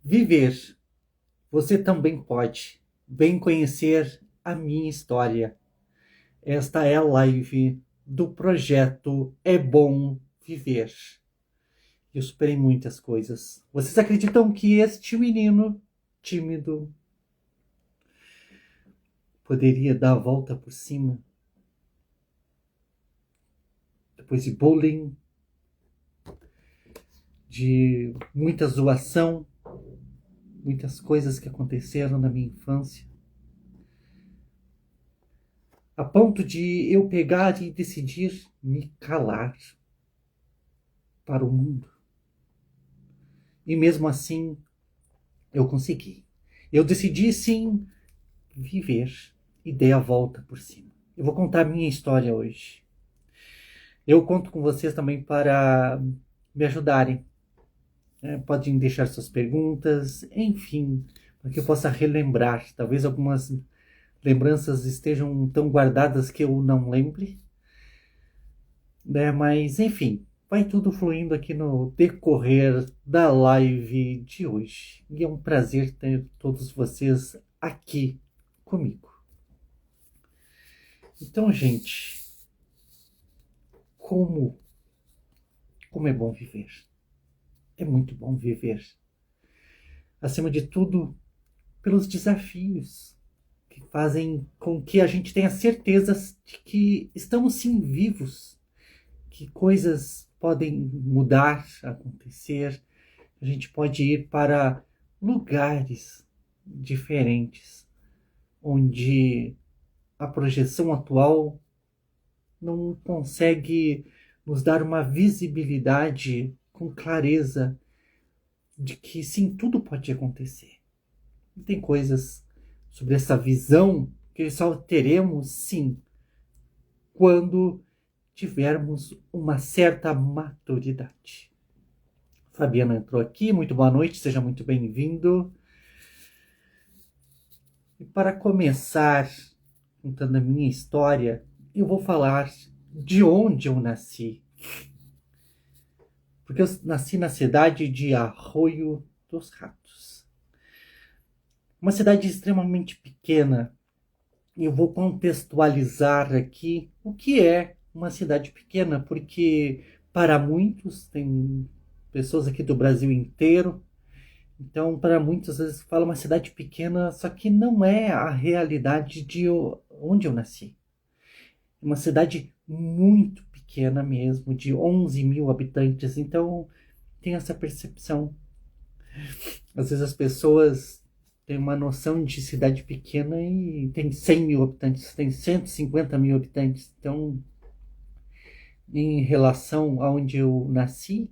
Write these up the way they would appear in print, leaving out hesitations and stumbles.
Viver, você também pode. Vem conhecer a minha história. Esta é a live do projeto É Bom Viver. Eu superei muitas coisas. Vocês acreditam que este menino tímido poderia dar a volta por cima? Depois de bullying, de muita zoação, muitas coisas que aconteceram na minha infância, a ponto de eu pegar e decidir me calar para o mundo. E mesmo assim, eu consegui. Eu decidi sim viver e dei a volta por cima. Eu vou contar a minha história hoje. Eu conto com vocês também para me ajudarem. Podem deixar suas perguntas, enfim, para que eu possa relembrar. Talvez algumas lembranças estejam tão guardadas que eu não lembre. Mas, enfim, vai tudo fluindo aqui no decorrer da live de hoje. E é um prazer ter todos vocês aqui comigo. Então, gente, como, como é bom viver. É muito bom viver. Acima de tudo, pelos desafios que fazem com que a gente tenha certeza de que estamos sim vivos, que coisas podem mudar, acontecer. A gente pode ir para lugares diferentes, onde a projeção atual não consegue nos dar uma visibilidade com clareza de que sim, tudo pode acontecer. E tem coisas sobre essa visão que só teremos sim quando tivermos uma certa maturidade. Fabiano entrou aqui, muito boa noite, seja muito bem-vindo. E para começar contando a minha história, eu vou falar de onde eu nasci. Porque eu nasci na cidade de Arroio dos Ratos. Uma cidade extremamente pequena. E eu vou contextualizar aqui o que é uma cidade pequena, porque para muitos, tem pessoas aqui do Brasil inteiro, então para muitos às vezes fala uma cidade pequena, só que não é a realidade de onde eu nasci. Uma cidade muito pequena mesmo, de 11 mil habitantes. Então, tem essa percepção. Às vezes as pessoas têm uma noção de cidade pequena e tem 100 mil habitantes, tem 150 mil habitantes. Então, em relação a onde eu nasci,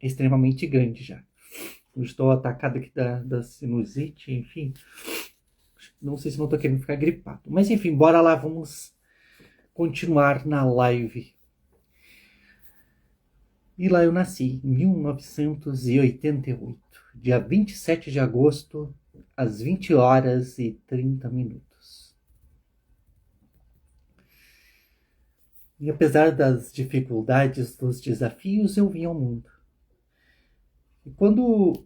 é extremamente grande já. Eu estou atacado aqui da sinusite, enfim. Não sei se não estou querendo ficar gripado. Mas enfim, bora lá, vamos continuar na live. E lá eu nasci, em 1988, dia 27 de agosto, às 20 horas e 30 minutos. E apesar das dificuldades, dos desafios, eu vim ao mundo. E quando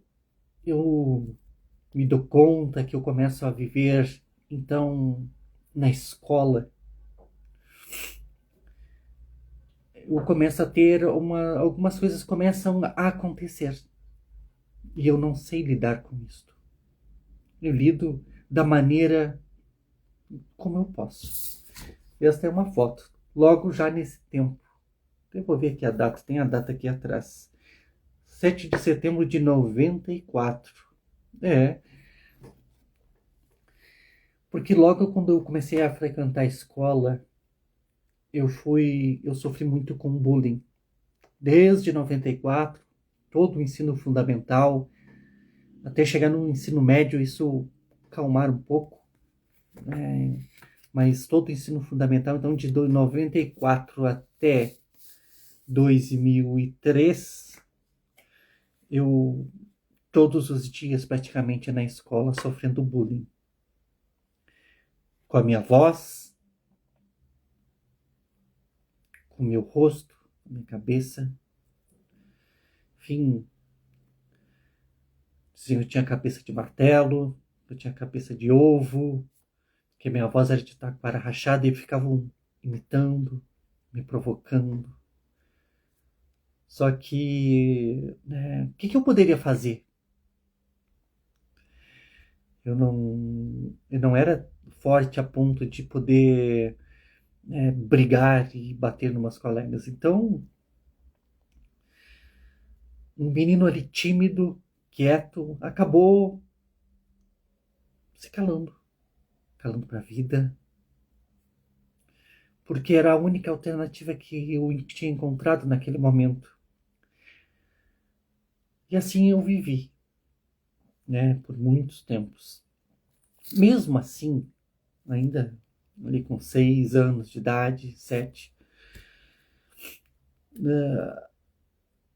eu me dou conta que eu começo a viver, então, na escola, eu começo a ter algumas coisas começam a acontecer. E eu não sei lidar com isso. Eu lido da maneira como eu posso. Esta é uma foto. Logo já nesse tempo. Eu vou ver aqui a data. Tem a data aqui atrás. 7 de setembro de 94. É. Porque logo quando eu comecei a frequentar a escola, eu sofri muito com bullying. Desde 94, todo o ensino fundamental, até chegar no ensino médio, isso calmar um pouco. É, mas todo o ensino fundamental, então de 94 até 2003, eu todos os dias praticamente na escola sofrendo bullying. Com a minha voz, com o meu rosto, com a minha cabeça. Enfim, Diziam que eu tinha cabeça de martelo, que eu tinha cabeça de ovo, que minha voz era de taquara rachada e ficavam imitando, me provocando. Só que, né, o que, que eu poderia fazer? Eu não era forte a ponto de poder brigar e bater numas colegas. Então, um menino ali tímido, quieto, acabou se calando, calando para a vida, porque era a única alternativa que eu tinha encontrado naquele momento. E assim eu vivi, né, por muitos tempos. Mesmo assim, ainda ali com 6 anos de idade, 7,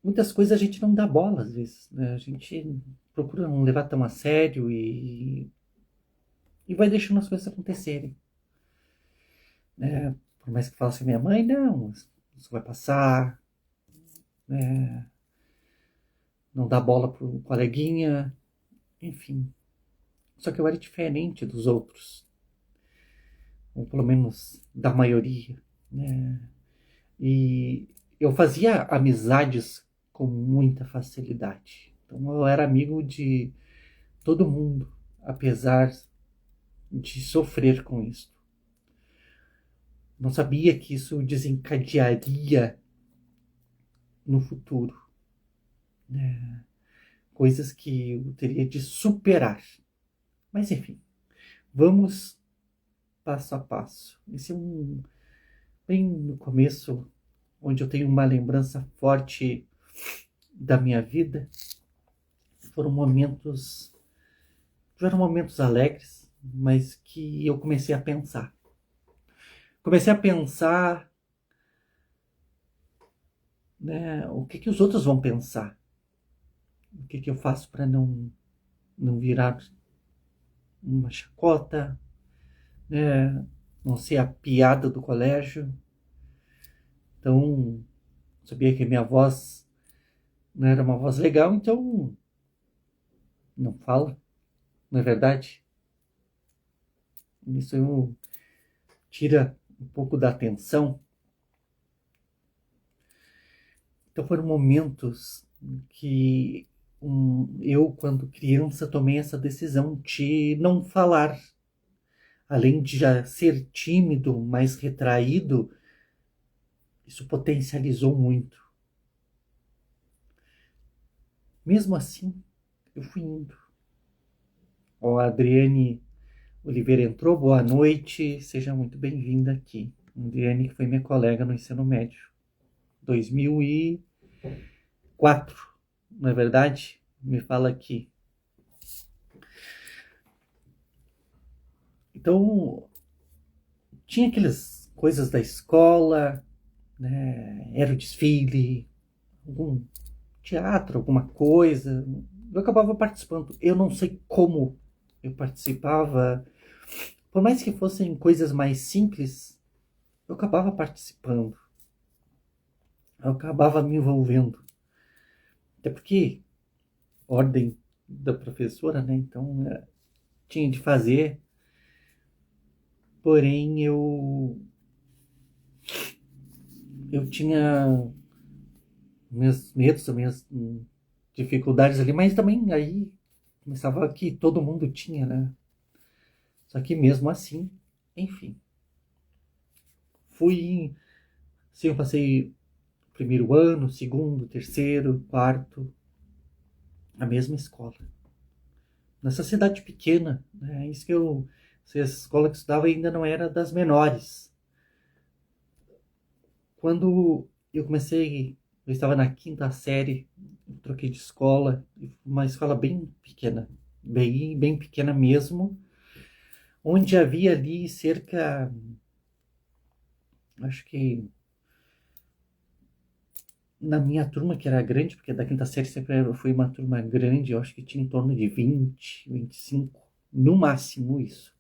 muitas coisas a gente não dá bola às vezes, né? A gente procura não levar tão a sério e vai deixando as coisas acontecerem, né? Por mais que falasse a minha mãe, não, isso vai passar, né? Não dá bola pro coleguinha, enfim. Só que eu era diferente dos outros, ou pelo menos da maioria, né? E eu fazia amizades com muita facilidade. Então eu era amigo de todo mundo, apesar de sofrer com isso. Não sabia que isso desencadearia no futuro, né? Coisas que eu teria de superar. Mas enfim, vamos passo a passo. Esse é bem no começo, onde eu tenho uma lembrança forte da minha vida. Foram momentos, tiveram momentos alegres, mas que eu comecei a pensar. Comecei a pensar, né, o que os outros vão pensar. O que eu faço para não virar uma chacota, né, não ser a piada do colégio. Então, sabia que minha voz não era uma voz legal, então não fala, não é verdade? Isso tira um pouco da atenção. Então foram momentos que eu, quando criança, tomei essa decisão de não falar. Além de já ser tímido, mais retraído, isso potencializou muito. Mesmo assim, eu fui indo. Ó, a Adriane Oliveira entrou, boa noite, seja muito bem-vinda aqui. Adriane, que foi minha colega no ensino médio, 2004, não é verdade? Me fala aqui. Então, tinha aquelas coisas da escola, né? Era o desfile, algum teatro, alguma coisa. Eu acabava participando. Eu não sei como eu participava. Por mais que fossem coisas mais simples, eu acabava participando. Eu acabava me envolvendo. Até porque, ordem da professora, né? Então, tinha de fazer. Porém, eu tinha meus medos, minhas dificuldades ali, mas também aí começava que todo mundo tinha, né? Só que mesmo assim, enfim, fui, sim, eu passei primeiro ano, segundo, terceiro, quarto, a mesma escola. Nessa cidade pequena, né? Isso que essa escola que eu estudava ainda não era das menores. Quando eu estava na quinta série, eu troquei de escola, uma escola bem pequena, bem pequena mesmo, onde havia ali cerca, acho que na minha turma, que era grande, porque da quinta série sempre foi uma turma grande, eu acho que tinha em torno de 20, 25, no máximo isso.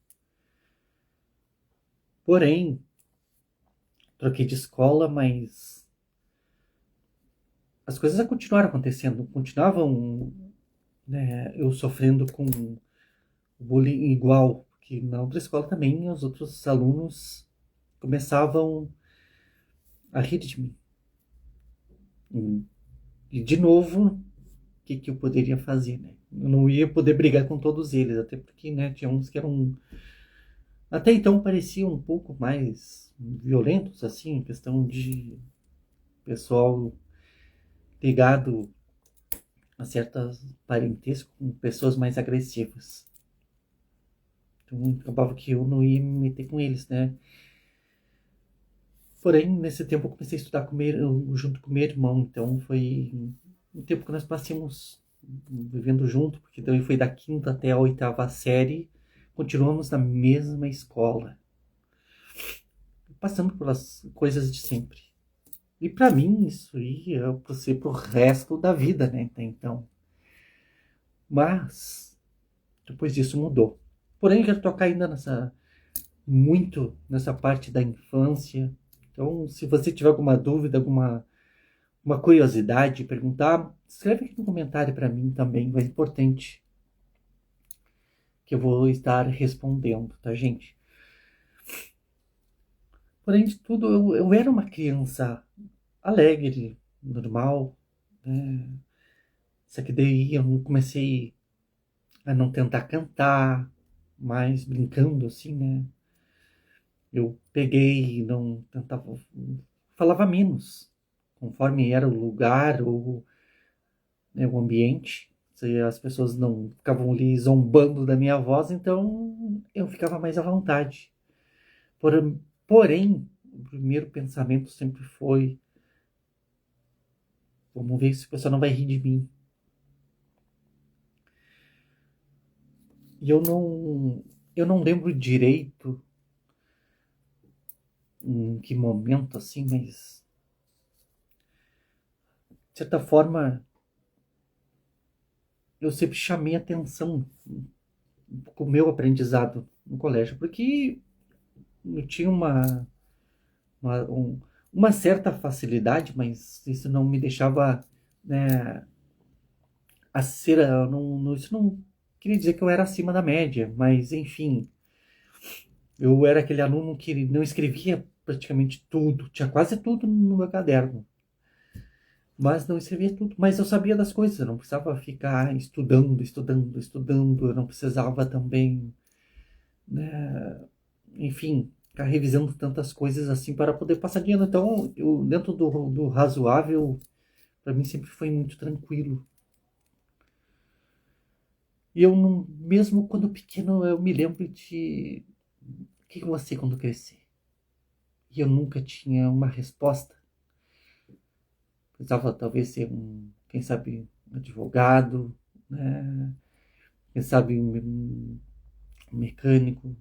Porém, troquei de escola, mas as coisas continuaram acontecendo, continuavam, né, eu sofrendo com bullying igual, porque na outra escola também os outros alunos começavam a rir de mim. E de novo, o que eu poderia fazer, né? Eu não ia poder brigar com todos eles, até porque, né, tinha uns que eram até então pareciam um pouco mais violentos, assim, em questão de pessoal ligado a certas parentesco com pessoas mais agressivas. Então acabava que eu não ia me meter com eles, né? Porém, nesse tempo eu comecei a estudar junto com meu irmão, então foi um tempo que nós passamos vivendo junto, porque daí foi da quinta até a oitava série, continuamos na mesma escola, passando pelas coisas de sempre. E para mim isso ia ser pro resto da vida, né? Até então. Mas depois disso mudou. Porém, eu quero tocar ainda muito nessa parte da infância. Então, se você tiver alguma dúvida, alguma uma curiosidade, perguntar, escreve aqui no comentário para mim também, é importante que eu vou estar respondendo, tá, gente? Porém de tudo, eu era uma criança alegre, normal, né? Só que daí eu comecei a não tentar cantar, mas brincando assim, né? Eu peguei e não tentava, falava menos, conforme era o lugar ou, né, o ambiente. Se as pessoas não ficavam ali zombando da minha voz, então eu ficava mais à vontade. Porém, o primeiro pensamento sempre foi: vamos ver se o pessoal não vai rir de mim. E eu não lembro direito em que momento assim, mas de certa forma eu sempre chamei atenção com o meu aprendizado no colégio, porque eu tinha uma, um- uma certa facilidade, mas isso não me deixava, né, a ser, isso não queria dizer que eu era acima da média, mas enfim, eu era aquele aluno que não escrevia praticamente tudo, tinha quase tudo no meu caderno, mas não escrevia tudo, mas eu sabia das coisas, eu não precisava ficar estudando, eu não precisava também, né, enfim, ficar revisando tantas coisas assim para poder passar de ano. Então, eu, dentro do razoável, para mim sempre foi muito tranquilo. E eu não, mesmo quando pequeno, eu me lembro de o que eu vou ser quando crescer. E eu nunca tinha uma resposta. Precisava talvez ser quem sabe, um advogado, né? Quem sabe um mecânico,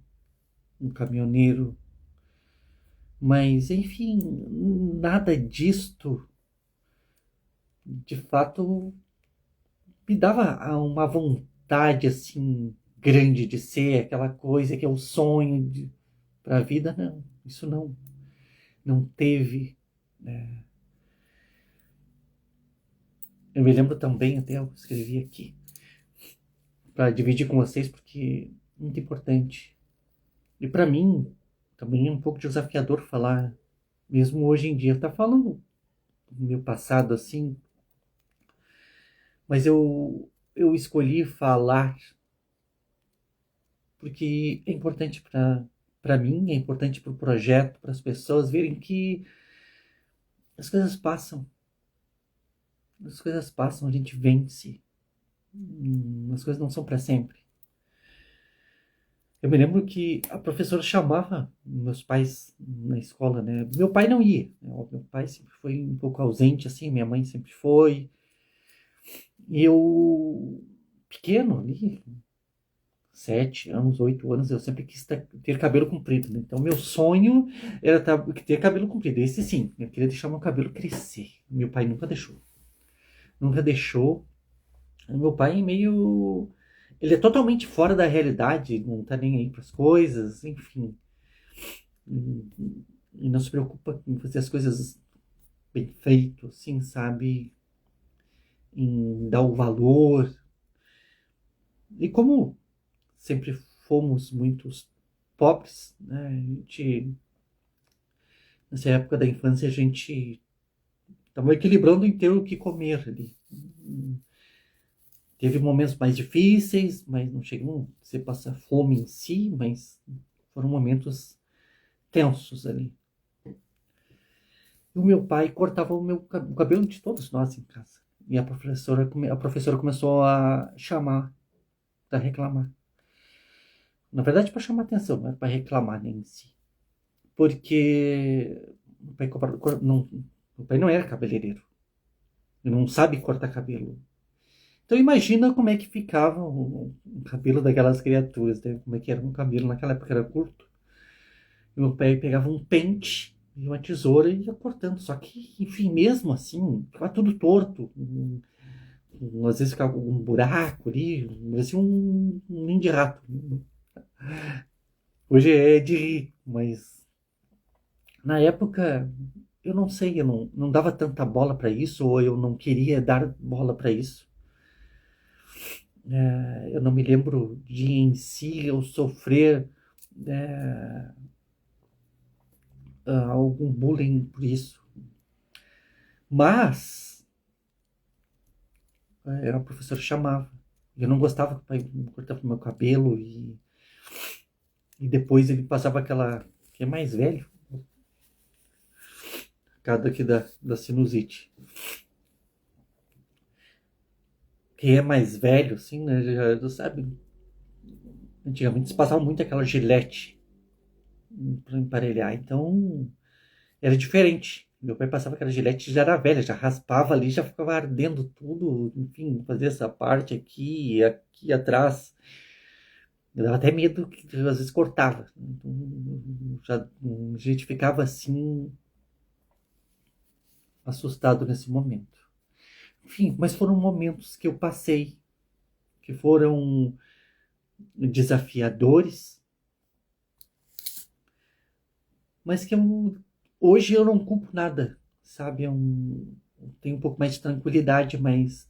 um caminhoneiro. Mas, enfim, nada disto, de fato, me dava uma vontade assim grande de ser aquela coisa que é o sonho para a vida. Não, isso não teve, né? Eu me lembro também, até eu escrevi aqui para dividir com vocês porque é muito importante. E para mim também é um pouco desafiador falar, mesmo hoje em dia, tá falando do meu passado assim, mas eu escolhi falar porque é importante para mim, é importante para o projeto, para as pessoas verem que as coisas passam, a gente vence, as coisas não são para sempre. Eu me lembro que a professora chamava meus pais na escola, né? Meu pai não ia, né? Meu pai sempre foi um pouco ausente, assim, minha mãe sempre foi. E eu, pequeno ali, 7 anos, 8 anos, eu sempre quis ter cabelo comprido, né? Então, meu sonho era ter cabelo comprido. Esse sim, eu queria deixar meu cabelo crescer. Meu pai nunca deixou. Nunca deixou. Meu pai é meio. Ele é totalmente fora da realidade, não tá nem aí para as coisas, enfim. E não se preocupa em fazer as coisas bem feito, assim, sabe? Em dar o valor. E como sempre fomos muito pobres, né? Nessa época da infância, a gente estava equilibrando em ter o que comer ali. Teve momentos mais difíceis, mas não chegou a você passar fome em si, mas foram momentos tensos ali. E o meu pai cortava o cabelo de todos nós em casa. E a professora começou a chamar, a reclamar. Na verdade, para chamar atenção, não é para reclamar nem em si. Porque o pai não era cabeleireiro. Ele não sabe cortar cabelo. Então imagina como é que ficava o cabelo daquelas criaturas, né? Como é que era um cabelo naquela época, era curto. E meu pai pegava um pente e uma tesoura e ia cortando. Só que, enfim, mesmo assim, ficava tudo torto. Às vezes ficava um buraco ali, parecia um ninho de rato. Hoje é de rir, mas na época eu não sei, eu não dava tanta bola para isso, ou eu não queria dar bola para isso. Eu não me lembro de em si eu sofrer é, algum bullying por isso. Mas a professora chamava. Eu não gostava que o pai cortava o meu cabelo e depois ele passava aquela que é mais velho, cada aqui da sinusite. Quem é mais velho, assim, né, já sabe. Antigamente se passava muito aquela gilete para emparelhar, então era diferente. Meu pai passava aquela gilete já era velha, já raspava ali, já ficava ardendo tudo, enfim, fazia essa parte aqui e aqui atrás. Eu dava até medo que às vezes cortava. Então, já, a gente ficava assim, assustado nesse momento. Enfim, mas foram momentos que eu passei, que foram desafiadores, mas que hoje eu não culpo nada, sabe? Eu tenho um pouco mais de tranquilidade, mas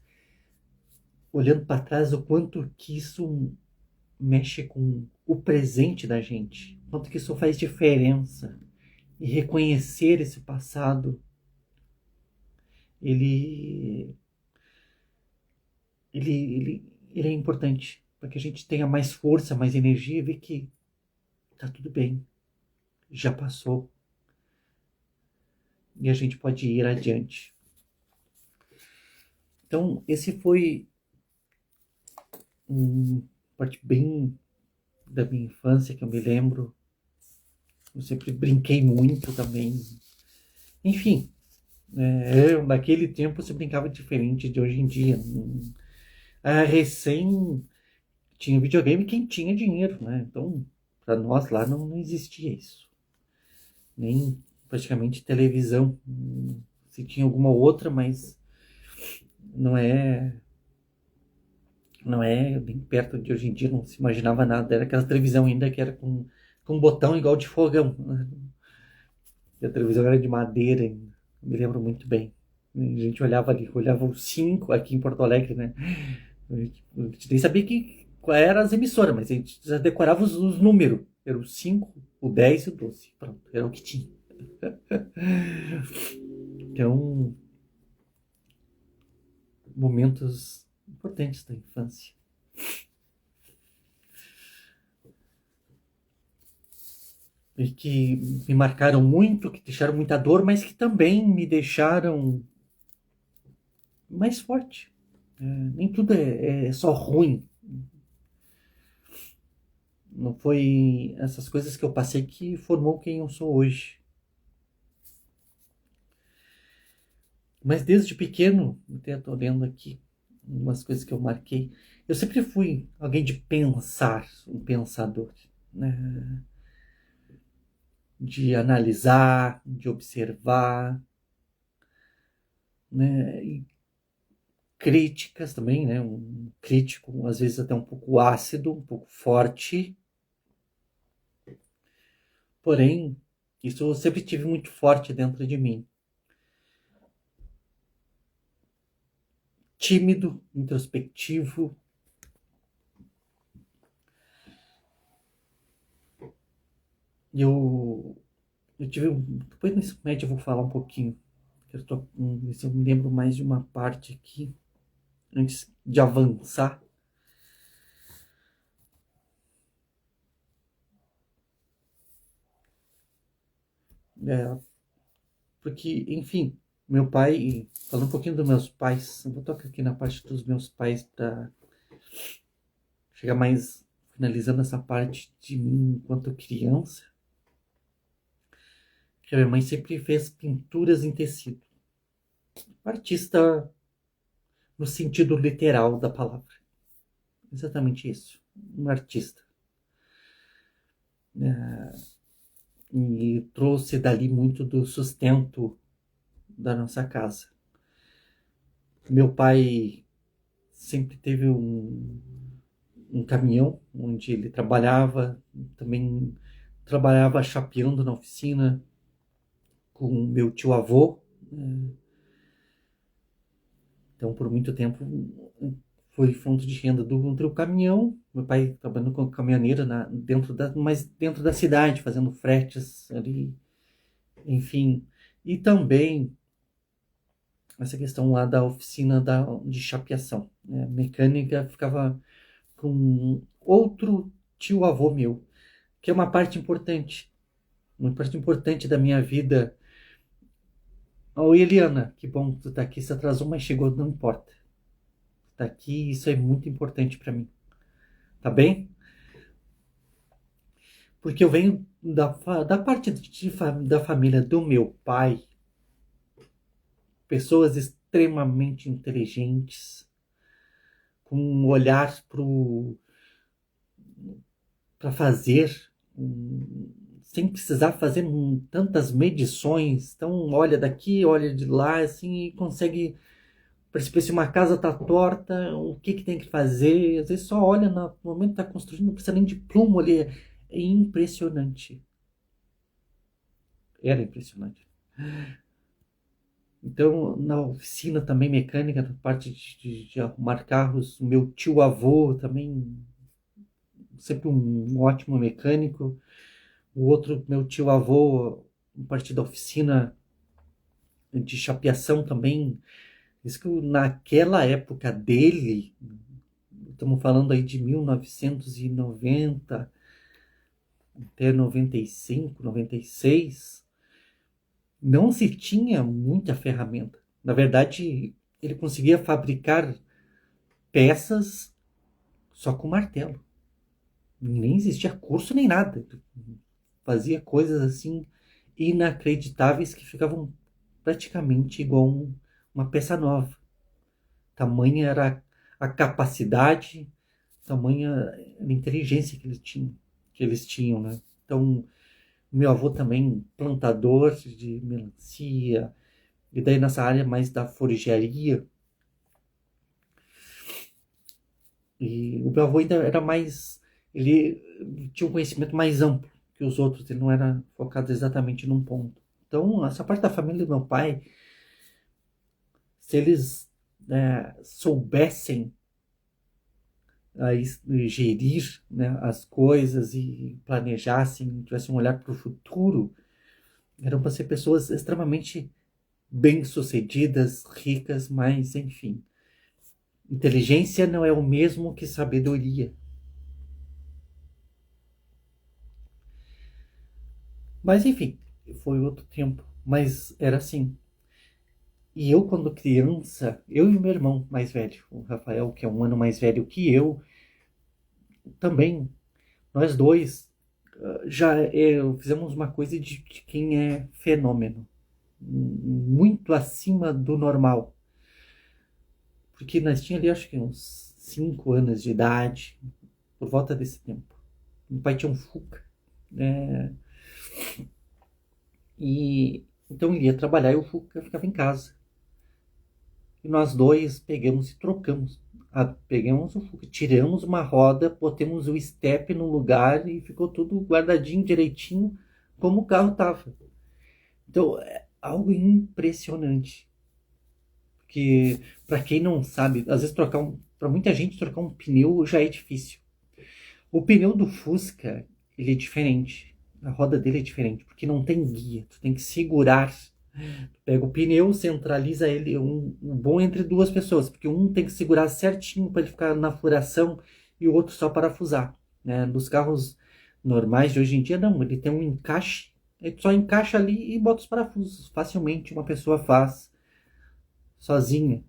olhando para trás, o quanto que isso mexe com o presente da gente, o quanto que isso faz diferença. E reconhecer esse passado, ele, ele é importante para que a gente tenha mais força, mais energia e ver que tá tudo bem, já passou e a gente pode ir adiante. Então, esse foi uma parte bem da minha infância que eu me lembro. Eu sempre brinquei muito também. Enfim, naquele tempo você brincava diferente de hoje em dia. Recém tinha videogame quem tinha dinheiro, né? Então, para nós lá não existia isso. Nem praticamente televisão. Se tinha alguma outra, mas não é não é bem perto de hoje em dia, não se imaginava nada. Era aquela televisão ainda que era com um botão igual de fogão. E a televisão era de madeira ainda. Me lembro muito bem. A gente olhava ali, olhava os 5 aqui em Porto Alegre, né? A gente nem sabia qual eram as emissoras, mas a gente já decorava os números. Era o 5, o 10 e o 12. Pronto, era o que tinha. Então, momentos importantes da infância. E que me marcaram muito, que deixaram muita dor, mas que também me deixaram mais forte. Nem tudo é só ruim. Não foi essas coisas que eu passei que formou quem eu sou hoje. Mas desde pequeno, até estou lendo aqui umas coisas que eu marquei, eu sempre fui alguém de pensar, um pensador, né? De analisar, de observar, né? E críticas também, né? Um crítico, às vezes até um pouco ácido, um pouco forte, porém, isso eu sempre tive muito forte dentro de mim. Tímido, introspectivo, Eu, eu tive, depois no ensino médio eu vou falar um pouquinho, ver se eu me lembro mais de uma parte aqui, antes de avançar. É, porque, enfim, meu pai, falando um pouquinho dos meus pais, eu vou tocar aqui na parte dos meus pais para chegar mais finalizando essa parte de mim enquanto criança. Que a minha mãe sempre fez pinturas em tecido. Artista no sentido literal da palavra. Exatamente isso. Um artista. E trouxe dali muito do sustento da nossa casa. Meu pai sempre teve um caminhão onde ele trabalhava, também trabalhava chapeando na oficina com meu tio avô. Então, por muito tempo, foi fonte de renda do caminhão. Meu pai trabalhando com caminhoneira mas dentro da cidade, fazendo fretes ali, enfim. E também essa questão lá da oficina de chapeação. Né? Mecânica ficava com outro tio avô meu, que é uma parte importante da minha vida. Oi, Eliana, que bom que tu tá aqui, se atrasou, mas chegou, não importa. Tá aqui, isso é muito importante para mim, tá bem? Porque eu venho da parte da família do meu pai, pessoas extremamente inteligentes, com um olhar para fazer, sem precisar fazer tantas medições. Então, olha daqui, olha de lá, assim, e consegue perceber se uma casa está torta, o que tem que fazer. Às vezes só olha no momento que está construindo, não precisa nem de plumo ali. É impressionante. Era impressionante. Então, na oficina também mecânica, na parte de arrumar carros, meu tio avô também, sempre um ótimo mecânico. O outro, meu tio avô, a parte da oficina de chapeação também. Isso que naquela época dele, estamos falando aí de 1990 até 95, 96, não se tinha muita ferramenta. Na verdade, ele conseguia fabricar peças só com martelo. Nem existia curso nem nada. Fazia coisas assim inacreditáveis que ficavam praticamente igual uma peça nova. Tamanha era a capacidade, tamanha a inteligência que eles tinham, né? Então, meu avô também plantador de melancia, e daí nessa área mais da forjaria. E o meu avô ainda era mais, ele tinha um conhecimento mais amplo que os outros, ele não era focado exatamente num ponto. Então, essa parte da família do meu pai, se eles soubessem gerir, né, as coisas e planejassem, tivessem um olhar para o futuro, eram para ser pessoas extremamente bem-sucedidas, ricas, mas enfim. Inteligência não é o mesmo que sabedoria. Mas enfim, foi outro tempo. Mas era assim. E eu, quando criança, eu e meu irmão mais velho, o Rafael, que é um ano mais velho que eu, também, nós dois já fizemos uma coisa de quem é fenômeno. Muito acima do normal. Porque nós tínhamos ali, acho que uns 5 anos de idade, por volta desse tempo. Meu pai tinha um Fuca, né? E então ele ia trabalhar e o Fuca ficava em casa. E nós dois pegamos e trocamos. Pegamos o Fuca, tiramos uma roda, botamos o step no lugar e ficou tudo guardadinho, direitinho, como o carro estava. Então, é algo impressionante. Porque, para quem não sabe, às vezes para muita gente trocar um pneu já é difícil. O pneu do Fusca, ele é diferente. A roda dele é diferente, porque não tem guia. Tu tem que segurar. Tu pega o pneu, centraliza ele, um bom entre duas pessoas, porque um tem que segurar certinho para ele ficar na furação e o outro só parafusar. Né? Nos carros normais de hoje em dia, não. Ele tem um encaixe, ele só encaixa ali e bota os parafusos. Facilmente uma pessoa faz sozinha.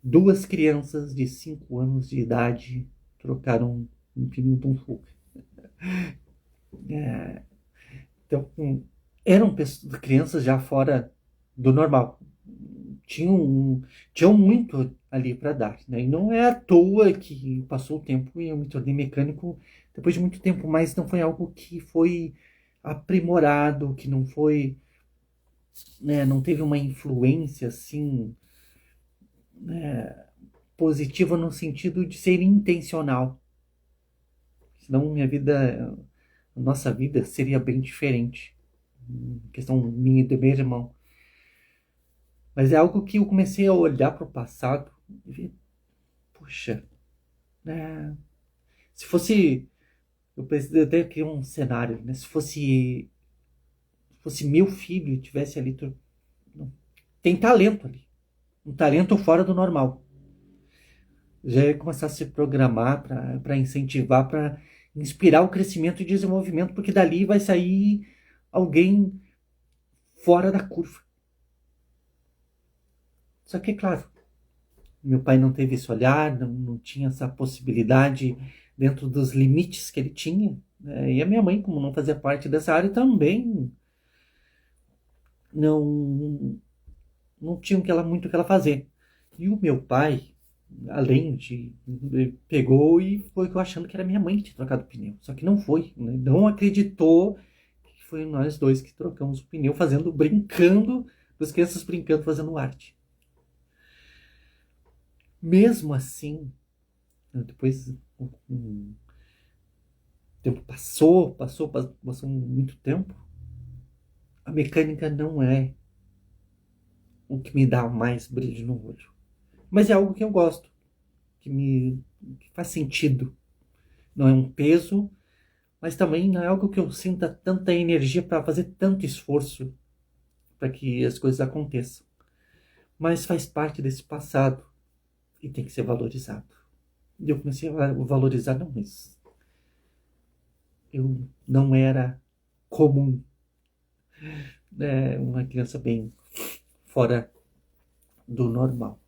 Duas crianças de 5 anos de idade trocaram um pneu de um Focus. É, então, eram crianças já fora do normal. Tinham muito ali para dar. Né? E não é à toa que passou o tempo e eu me tornei mecânico depois de muito tempo, mas não foi algo que foi aprimorado, que não foi, né, não teve uma influência assim, né, positiva no sentido de ser intencional. Senão a nossa vida seria bem diferente. Questão minha e do meu irmão. Mas é algo que eu comecei a olhar para o passado e ver, puxa, né? Se fosse, eu pensei até criar um cenário, né? Se fosse meu filho e tivesse ali, tem talento ali, um talento fora do normal. Já ia começar a se programar para incentivar, para inspirar o crescimento e desenvolvimento, porque dali vai sair alguém fora da curva. Só que, claro, meu pai não teve esse olhar, não tinha essa possibilidade dentro dos limites que ele tinha. Né? E a minha mãe, como não fazia parte dessa área, também não, não tinha muito o que ela fazer. E o meu pai, além de... ele pegou e foi achando que era minha mãe que tinha trocado o pneu. Só que não foi. Né? Não acreditou que foi nós dois que trocamos o pneu, brincando, as crianças brincando, fazendo arte. Mesmo assim, depois o tempo passou muito tempo, a mecânica não é o que me dá mais brilho no olho. Mas é algo que eu gosto, que faz sentido. Não é um peso, mas também não é algo que eu sinta tanta energia para fazer tanto esforço para que as coisas aconteçam. Mas faz parte desse passado e tem que ser valorizado. E eu comecei a valorizar, não, mas eu não era comum, né? Uma criança bem fora do normal.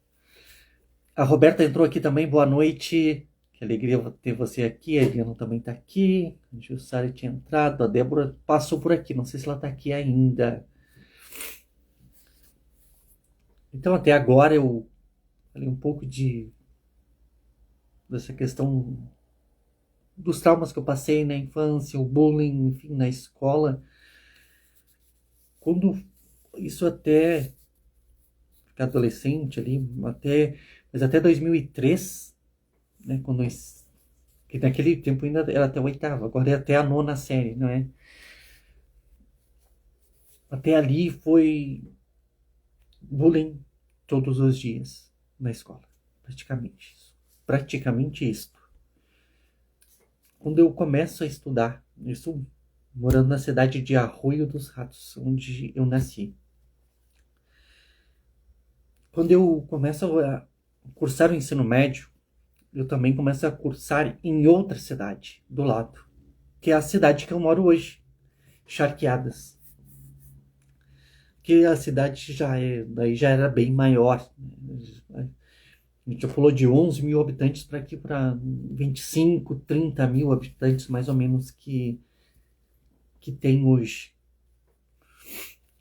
A Roberta entrou aqui também, boa noite. Que alegria ter você aqui. A Eliana também está aqui. A Jussara tinha entrado. A Débora passou por aqui. Não sei se ela está aqui ainda. Então, até agora eu falei um pouco dessa questão dos traumas que eu passei na infância, o bullying, enfim, na escola. Quando isso até ficar adolescente ali, mas até 2003, né, que naquele tempo ainda era até a oitava, agora é até a nona série, não é? Até ali foi bullying todos os dias na escola, praticamente isso. Praticamente isto. Quando eu começo a estudar, eu estou morando na cidade de Arroio dos Ratos, onde eu nasci. Quando eu começo a cursar o ensino médio, eu também começo a cursar em outra cidade do lado, que é a cidade que eu moro hoje, Charqueadas. Que a cidade daí já era bem maior. A gente já pulou de 11 mil habitantes para aqui para 25, 30 mil habitantes, mais ou menos, que tem hoje.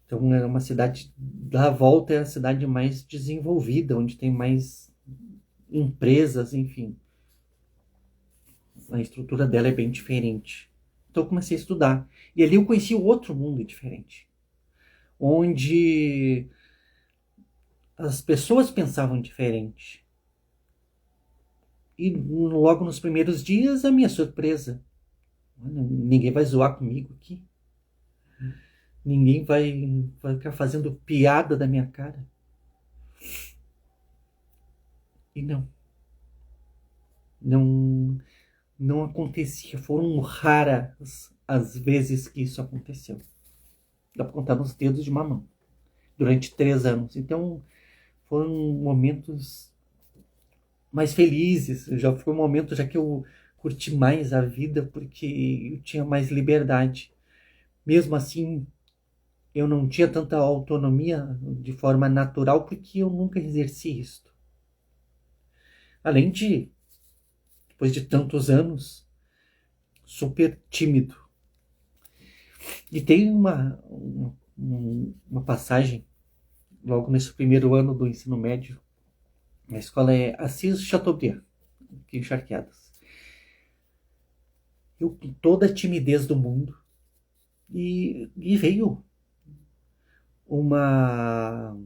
Então é uma cidade, da volta é a cidade mais desenvolvida, onde tem mais empresas, enfim. A estrutura dela é bem diferente. Então eu comecei a estudar. E ali eu conheci o outro mundo diferente. Onde as pessoas pensavam diferente. E logo nos primeiros dias, a minha surpresa. Ninguém vai zoar comigo aqui. Ninguém vai ficar fazendo piada da minha cara. E não, não acontecia. Foram raras as vezes que isso aconteceu. Dá para contar nos dedos de uma mão. Durante 3 anos. Então, foram momentos mais felizes. Já foi um momento já que eu curti mais a vida porque eu tinha mais liberdade. Mesmo assim, eu não tinha tanta autonomia de forma natural porque eu nunca exerci isso. Além de, depois de tantos anos, super tímido. E tem uma passagem, logo nesse primeiro ano do ensino médio, a escola é Assis Chateaubriand, aqui em Charqueadas. Eu com toda a timidez do mundo, e veio uma,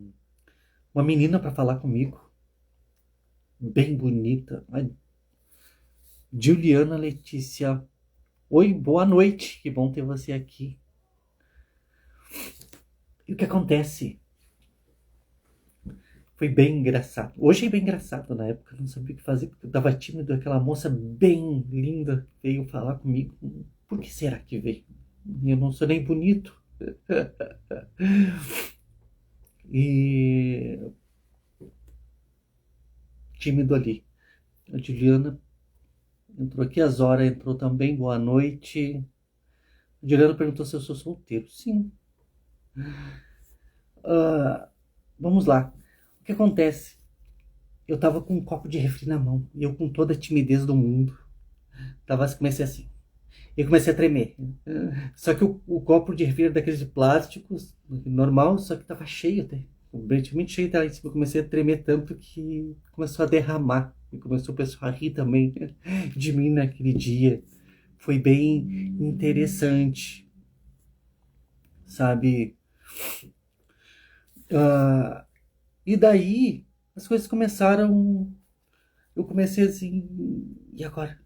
uma menina para falar comigo, bem bonita, Juliana Letícia. Oi, boa noite, que bom ter você aqui. E o que acontece? Foi bem engraçado. Hoje é bem engraçado, na época eu não sabia o que fazer, porque eu tava tímido, aquela moça bem linda veio falar comigo. Por que será que veio? Eu não sou nem bonito. E tímido ali. A Juliana entrou aqui, a Zora entrou também, boa noite. A Juliana perguntou se eu sou solteiro. Sim. Vamos lá. O que acontece? Eu tava com um copo de refri na mão, e eu com toda a timidez do mundo. Comecei assim. Eu comecei a tremer. Só que o copo de refri era daqueles de plásticos, normal, só que tava cheio até. Completamente cheio, tá? Eu comecei a tremer tanto que começou a derramar. E começou o pessoal a rir também de mim naquele dia. Foi bem interessante, sabe? E daí as coisas começaram. Eu comecei assim, e agora?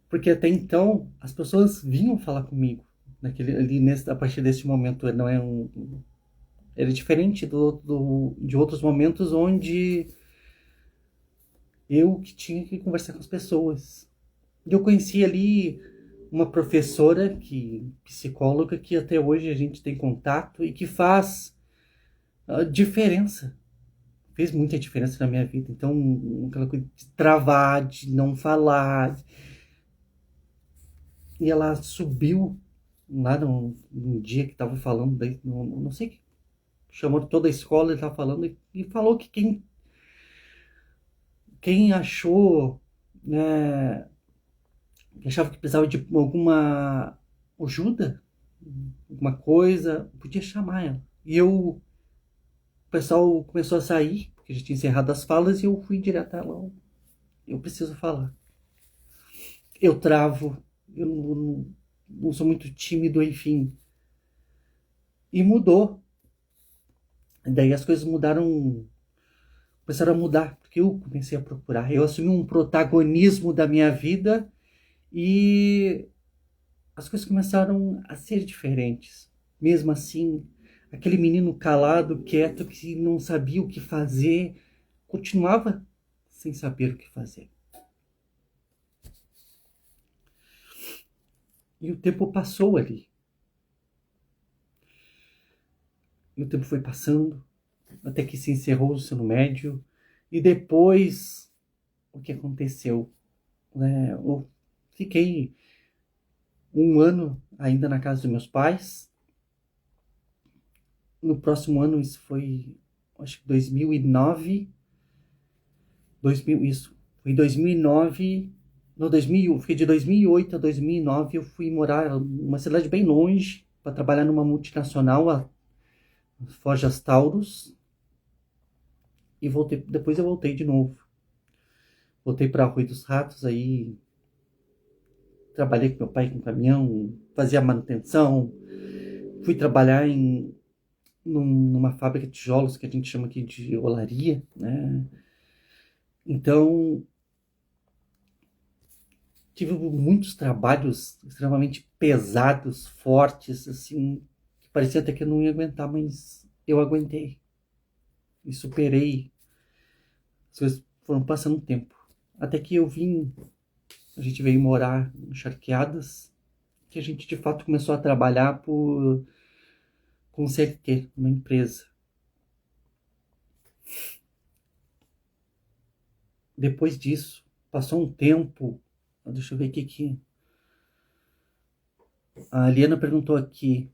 Porque até então as pessoas vinham falar comigo a partir desse momento. Não é era diferente de outros momentos onde eu que tinha que conversar com as pessoas. E eu conheci ali uma professora, psicóloga, que até hoje a gente tem contato e que faz a diferença. Fez muita diferença na minha vida. Então, aquela coisa de travar, de não falar. E ela subiu lá num dia que estava falando, daí, não sei o que, chamou toda a escola, ele estava falando, e falou que quem achou, né, que achava que precisava de alguma ajuda, alguma coisa, podia chamar ela. O pessoal começou a sair, porque já tinha encerrado as falas, e eu fui direto a ela. Eu preciso falar. Eu travo, eu não sou muito tímido, enfim. E mudou. Daí as coisas começaram a mudar, porque eu comecei a procurar. Eu assumi um protagonismo da minha vida e as coisas começaram a ser diferentes. Mesmo assim, aquele menino calado, quieto, que não sabia o que fazer, continuava sem saber o que fazer. E o tempo passou ali. E o tempo foi passando, até que se encerrou o ensino médio. E depois, o que aconteceu? Eu fiquei um ano ainda na casa dos meus pais. No próximo ano, isso foi, acho que 2009. Isso, foi 2009. No 2001, fiquei de 2008 a 2009. Eu fui morar numa cidade bem longe para trabalhar numa multinacional, a Forjas Taurus. E depois eu voltei de novo. Voltei para Rui dos Ratos, aí trabalhei com meu pai com caminhão, fazia manutenção. Fui trabalhar numa fábrica de tijolos que a gente chama aqui de olaria, né? Então, tive muitos trabalhos extremamente pesados, fortes, assim, que parecia até que eu não ia aguentar, mas eu aguentei. E superei. As coisas foram passando um tempo. Até que a gente veio morar em Charqueadas. que a gente de fato começou a trabalhar com CLT, uma empresa. Depois disso, passou um tempo. Deixa eu ver o que. A Liana perguntou aqui.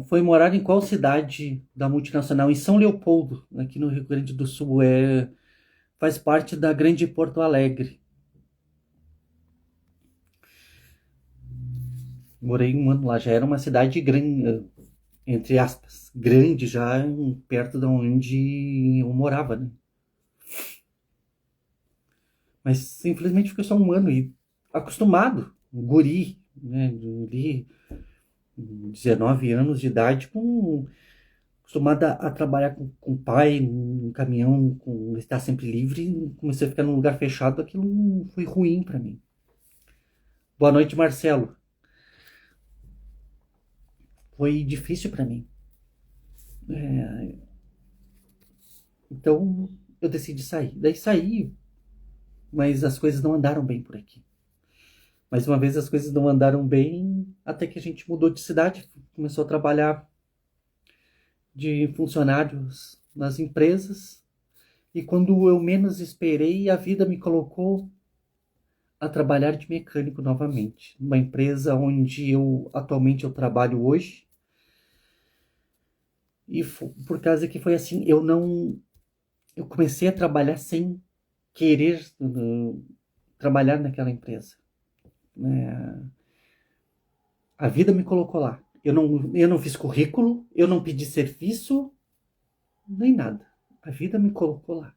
Foi morar em qual cidade da multinacional? Em São Leopoldo, aqui no Rio Grande do Sul. Faz parte da Grande Porto Alegre. Morei um ano lá. Já era uma cidade grande, entre aspas, grande, já perto de onde eu morava, né? Mas infelizmente fiquei só um ano e acostumado, um guri, né? Ali, 19 anos de idade, acostumada a trabalhar com pai, um caminhão, com estar sempre livre, comecei a ficar num lugar fechado, aquilo foi ruim para mim. Boa noite, Marcelo. Foi difícil para mim. Então eu decidi sair. Daí saí, mas as coisas não andaram bem por aqui. Mais uma vez as coisas não andaram bem até que a gente mudou de cidade, começou a trabalhar de funcionários nas empresas. E quando eu menos esperei, a vida me colocou a trabalhar de mecânico novamente, numa empresa onde atualmente eu trabalho hoje. E por causa que foi assim, eu comecei a trabalhar sem querer trabalhar naquela empresa. A vida me colocou lá. Eu não fiz currículo, eu não pedi serviço, nem nada. A vida me colocou lá.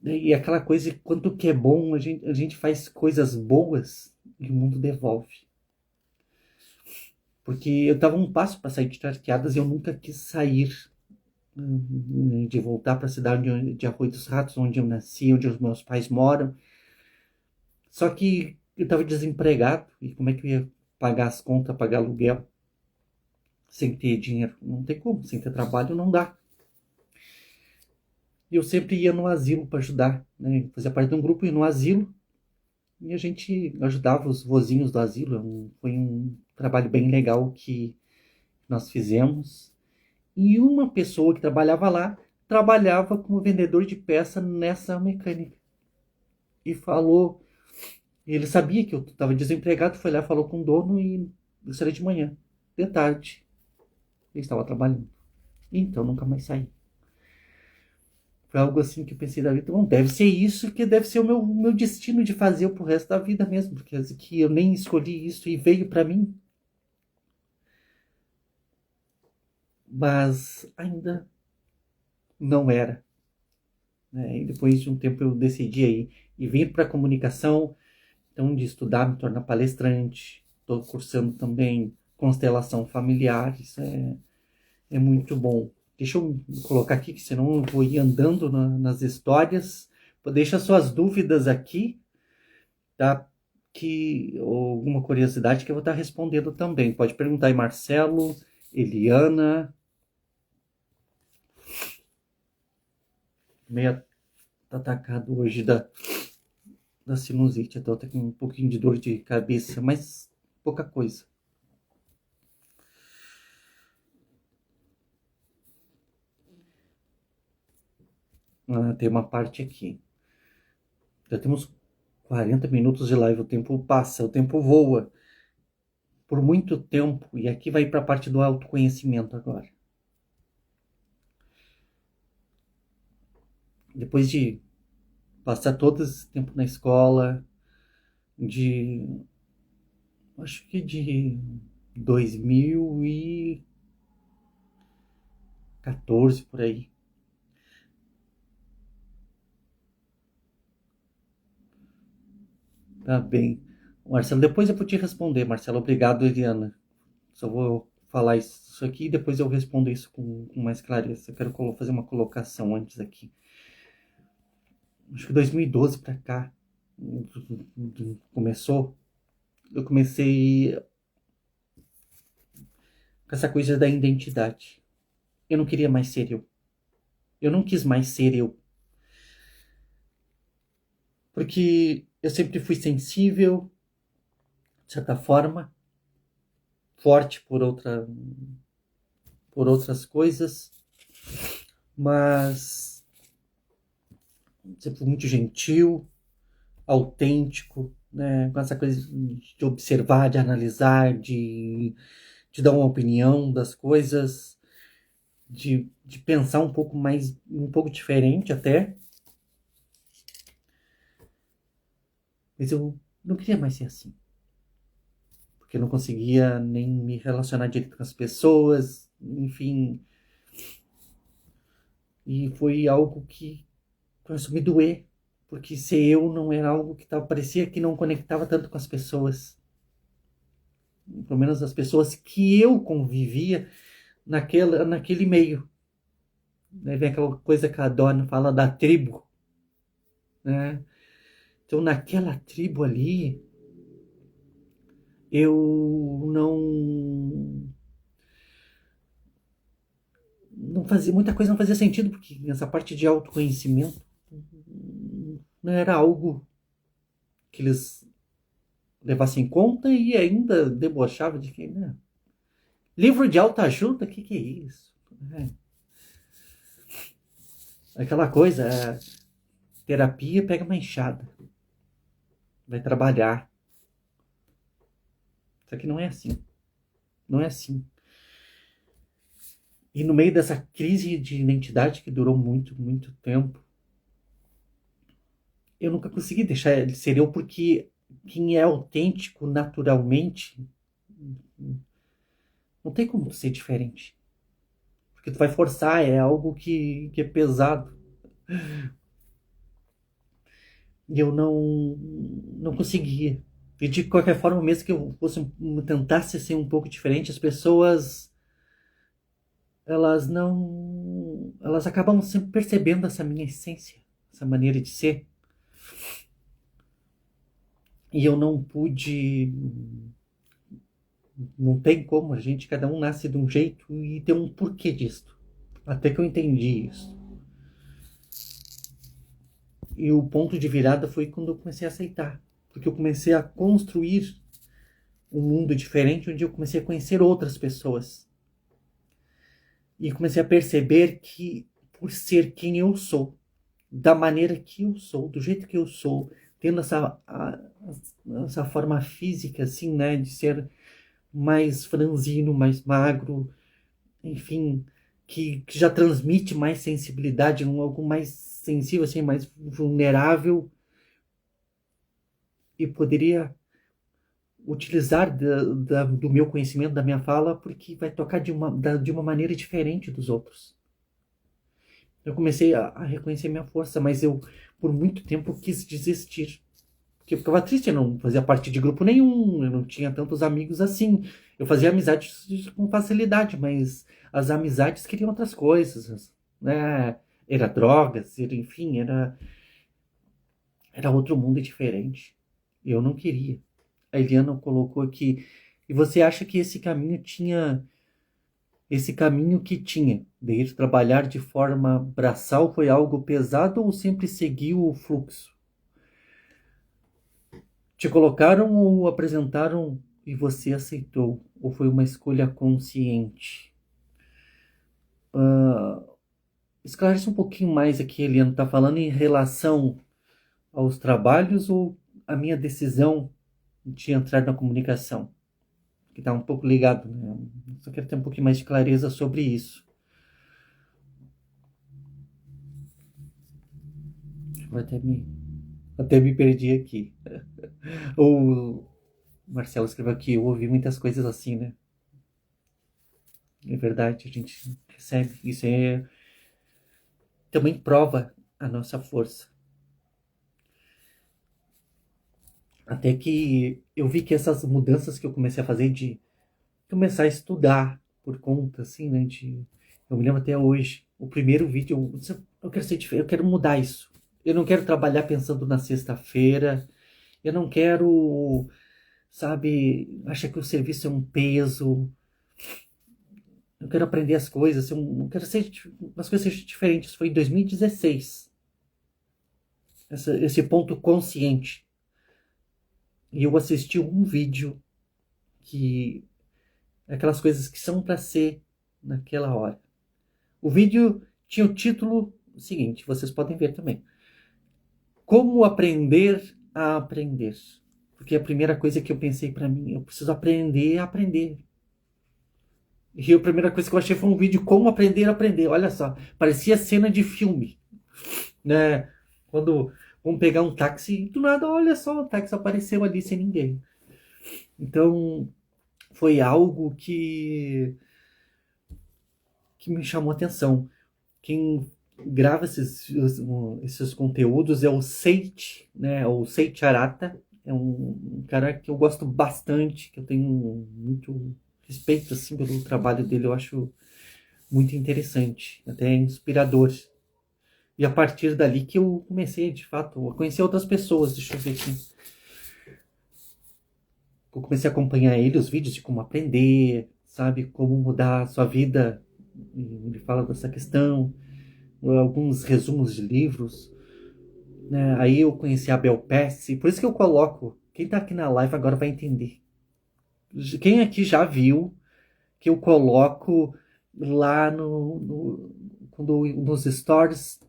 E aquela coisa, quanto que é bom, a gente faz coisas boas e o mundo devolve. Porque eu estava um passo para sair de Charqueadas e eu nunca quis sair, de voltar para a cidade de Arroio dos Ratos, onde eu nasci, onde os meus pais moram. Só que eu estava desempregado e como é que eu ia pagar as contas, pagar aluguel sem ter dinheiro? Não tem como, sem ter trabalho não dá. E eu sempre ia no asilo para ajudar, né? Fazia parte de um grupo, ia no asilo e a gente ajudava os vozinhos do asilo. Foi um trabalho bem legal que nós fizemos. E uma pessoa que trabalhava lá trabalhava como vendedor de peça nessa mecânica. E falou, ele sabia que eu estava desempregado, foi lá, falou com o dono e isso era de manhã. De tarde, ele estava trabalhando. Então nunca mais saí. Foi algo assim que eu pensei da vida, bom, deve ser isso que deve ser o meu destino de fazer pro resto da vida mesmo, porque que eu nem escolhi isso e veio para mim. Mas ainda não era. Né? E depois de um tempo eu decidi aí e vir para a comunicação, então de estudar, me tornar palestrante. Estou cursando também constelação familiar, isso é muito bom. Deixa eu colocar aqui, que senão eu vou ir andando nas histórias. Deixa suas dúvidas aqui, tá? Alguma curiosidade que eu vou estar respondendo também. Pode perguntar aí, Marcelo, Eliana. Meio atacado hoje da sinusite. Estou até com um pouquinho de dor de cabeça, mas pouca coisa. Tem uma parte aqui. Já temos 40 minutos de live. O tempo passa, o tempo voa. Por muito tempo. E aqui vai para a parte do autoconhecimento agora. Depois de passar todo esse tempo na escola, acho que de 2014 por aí. Tá bem. Marcelo, depois eu vou te responder, Marcelo. Obrigado, Eliana. Só vou falar isso aqui e depois eu respondo isso com mais clareza. Eu quero fazer uma colocação antes aqui. Acho que 2012 para cá começou. Eu comecei com essa coisa da identidade. Eu não queria mais ser eu. Eu não quis mais ser eu. Porque eu sempre fui sensível, de certa forma, forte por outras coisas, mas sempre muito gentil, autêntico, né? Com essa coisa de observar, de analisar, de dar uma opinião das coisas, de pensar um pouco mais, um pouco diferente até. Mas eu não queria mais ser assim. Porque eu não conseguia nem me relacionar direito com as pessoas, enfim. E foi algo que começou a me doer. Porque ser eu não era algo que parecia que não conectava tanto com as pessoas. Pelo menos as pessoas que eu convivia naquele meio. Né? Vem aquela coisa que a Dona fala da tribo. Né? Então naquela tribo ali, eu não fazia, muita coisa não fazia sentido, porque essa parte de autoconhecimento não era algo que eles levassem em conta e ainda debochava de que, né? Livro de autoajuda, que é isso? É. Aquela coisa, terapia pega uma enxada, vai trabalhar. Só que não é assim. Não é assim. E no meio dessa crise de identidade que durou muito, muito tempo, eu nunca consegui deixar ele ser eu, porque quem é autêntico naturalmente não tem como ser diferente. Porque tu vai forçar, é algo que é pesado. E eu não conseguia. E de qualquer forma, mesmo que eu tentasse ser um pouco diferente, as pessoas, elas acabam sempre percebendo essa minha essência, essa maneira de ser. E eu não pude, não tem como, cada um nasce de um jeito e tem um porquê disso. Até que eu entendi isso. E o ponto de virada foi quando eu comecei a aceitar. Porque eu comecei a construir um mundo diferente, onde eu comecei a conhecer outras pessoas. E comecei a perceber que, por ser quem eu sou, da maneira que eu sou, do jeito que eu sou, tendo essa forma física, assim, né, de ser mais franzino, mais magro, enfim, que já transmite mais sensibilidade, algo mais sensível, assim, mais vulnerável, e poderia utilizar do meu conhecimento, da minha fala, porque vai tocar de uma maneira diferente dos outros. Eu comecei a reconhecer minha força, mas eu, por muito tempo, quis desistir. Porque eu ficava triste, eu não fazia parte de grupo nenhum, eu não tinha tantos amigos assim. Eu fazia amizades com facilidade, mas as amizades queriam outras coisas, né? Era drogas, enfim, era outro mundo diferente. Eu não queria. A Eliana colocou aqui, e você acha que esse caminho que tinha de ir trabalhar de forma braçal foi algo pesado ou sempre seguiu o fluxo? Te colocaram ou apresentaram e você aceitou? Ou foi uma escolha consciente? Esclarece um pouquinho mais aqui, Eliana. Está falando em relação aos trabalhos ou a minha decisão de entrar na comunicação? Que está um pouco ligado, né? Só quero ter um pouquinho mais de clareza sobre isso. Eu até me perdi aqui. O Marcelo escreveu aqui, eu ouvi muitas coisas assim, né? É verdade, a gente recebe. Isso também prova a nossa força. Até que eu vi que essas mudanças que eu comecei a fazer de começar a estudar por conta, assim, né? Eu me lembro até hoje, o primeiro vídeo, eu quero ser diferente, eu quero mudar isso. Eu não quero trabalhar pensando na sexta-feira. Eu não quero, sabe, achar que o serviço é um peso. Eu quero aprender as coisas. Eu quero ser as coisas sejam diferentes. Foi em 2016. Esse ponto consciente. e eu assisti um vídeo que aquelas coisas que são para ser naquela hora. O vídeo tinha o título seguinte, vocês podem ver também. Como aprender a aprender. Porque a primeira coisa que eu pensei para mim, eu preciso aprender a aprender. E a primeira coisa que eu achei foi um vídeo como aprender a aprender. Olha só, parecia cena de filme, né? Quando vamos pegar um táxi, do nada, olha só, o táxi apareceu ali sem ninguém. Então, foi algo que me chamou a atenção. Quem grava esses conteúdos é o Seiichi, né? O Seiichi Arata. É um cara que eu gosto bastante, que eu tenho muito respeito assim, pelo trabalho dele. Eu acho muito interessante, até inspirador. E a partir dali que eu comecei, de fato, a conhecer outras pessoas. Deixa eu ver aqui. Eu comecei a acompanhar ele, os vídeos de como aprender, sabe? Como mudar a sua vida. Ele fala dessa questão. Alguns resumos de livros. Né? Aí eu conheci a Bel Pesce. Por isso que eu coloco. Quem tá aqui na live agora vai entender. Quem aqui já viu que eu coloco lá nos stories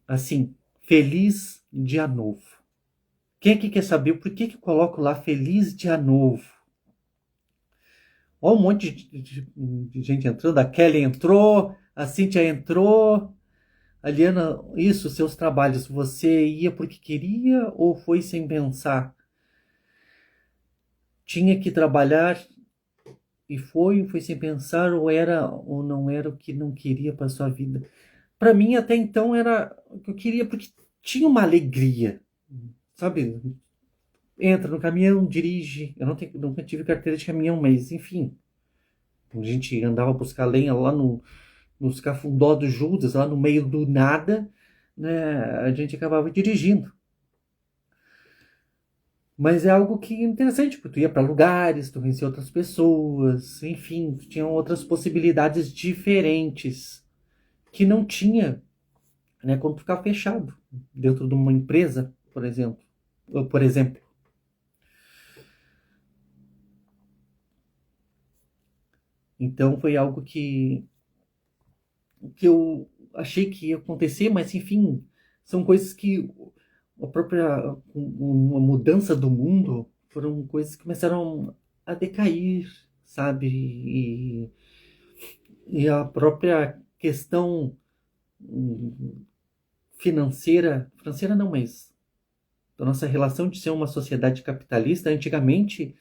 assim, feliz dia novo. Quem aqui quer saber por que eu coloco lá feliz dia novo? Olha um monte de gente entrando. A Kelly entrou, a Cíntia entrou. A Liana, isso, seus trabalhos, você ia porque queria ou foi sem pensar? Tinha que trabalhar e foi sem pensar, ou era ou não era o que não queria para sua vida? Para mim até então era o que eu queria, porque tinha uma alegria, sabe? Entra no caminhão, dirige. Eu nunca tive carteira de caminhão, mas enfim, a gente andava buscar lenha lá nos cafundó do Judas, lá no meio do nada, né? A gente acabava dirigindo. Mas é algo que é interessante, porque tu ia para lugares, tu conhecia outras pessoas, enfim, tinham outras possibilidades diferentes que não tinha, né, quando tu ficava fechado dentro de uma empresa, por exemplo. Por exemplo. Então foi algo que eu achei que ia acontecer, mas enfim, são coisas que a própria uma mudança do mundo foram coisas que começaram a decair, sabe? E a própria questão financeira não, mas da nossa relação de ser uma sociedade capitalista, antigamente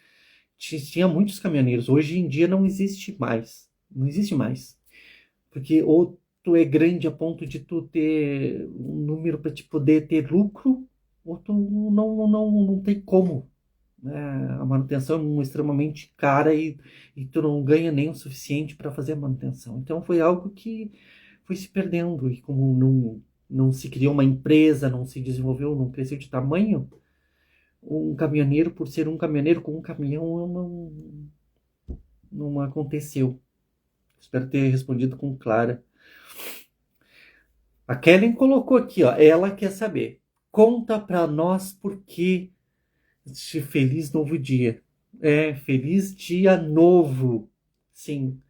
tinha muitos caminhoneiros, hoje em dia não existe mais. Não existe mais. Porque ou tu é grande a ponto de tu ter um número para te poder ter lucro, ou tu não tem como. Né? A manutenção é extremamente cara e tu não ganha nem o suficiente para fazer a manutenção. Então foi algo que foi se perdendo. E como não se criou uma empresa, não se desenvolveu, não cresceu de tamanho, um caminhoneiro, por ser um caminhoneiro com um caminhão, não aconteceu. Espero ter respondido com clara. A Kellen colocou aqui, ó, ela quer saber. Conta para nós por que este feliz novo dia. Feliz dia novo. Sim.